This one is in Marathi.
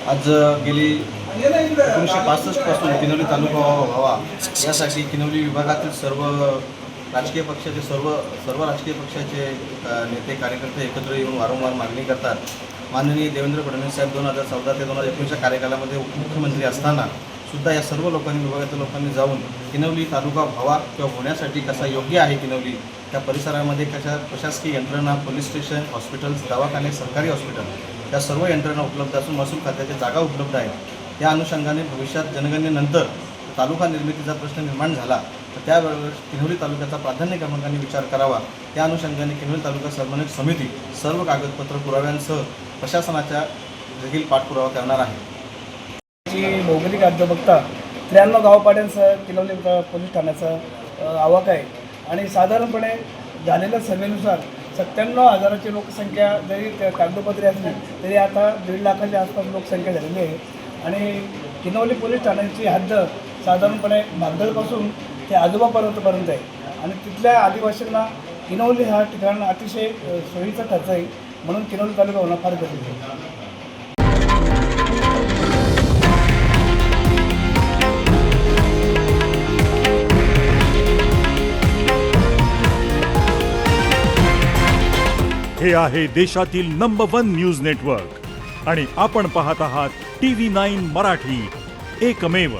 आज गेली 1965 पासून किनवली तालुका व्हावा यासाठी किनवली विभागातील सर्व राजकीय पक्षाचे सर्व राजकीय पक्षाचे नेते कार्यकर्ते एकत्र येऊन वारंवार मागणी करतात। माननीय देवेंद्र फडणवीस साहेब 2014 ते 2019च्या कार्यकालामध्ये उपमुख्यमंत्री असताना सुद्धा या सर्व लोकांनी विभागातील लोकांनी जाऊन किनवली तालुका व्हावा किंवा होण्यासाठी कसा योग्य आहे किनवली त्या परिसरामध्ये कशा प्रशासकीय यंत्रणा, पोलीस स्टेशन, हॉस्पिटल्स, दवाखाने, सरकारी हॉस्पिटल या सर्व यंत्रणा उपलब्ध असून महसूल खात्याच्या जागा उपलब्ध आहेत। या अनुषंगाने भविष्यात जनगणनेनंतर तालुका निर्मितीचा प्रश्न निर्माण झाला तर त्यावेळेस किनवली तालुक्याचा प्राधान्य क्रमांकाने विचार करावा। त्या अनुषंगाने किनवली तालुका समन्वय समिती सर्व कागदपत्र पुराव्यांसह प्रशासनाच्या देखील पाठपुरावा करणार आहे। ची भौगोलिक अध्यबकता 93 गावपाड्यांसह किनवली पोलीस ठाण्याचा आवाक आहे आणि साधारणपणे झालेल्या सर्वेनुसार 97,000ची लोकसंख्या जरी त्या कागदोपत्री असली तरी आता 1.5 लाखाच्या आसपास लोकसंख्या झालेली आहे आणि किनवली पोलीस ठाण्याची हद्द साधारणपणे भागदळपासून ते आजोबापर्यंत आहे आणि तिथल्या आदिवासींना किनवली हा ठिकाण अतिशय सोयीचं ठरतं आहे, म्हणून किनवली तालुका होणं फार गरजेचं आहे। हे आहे देशातील नंबर 1 न्यूज नेटवर्क आणि आपण पाहत आहात TV9 मराठी, एकमेव।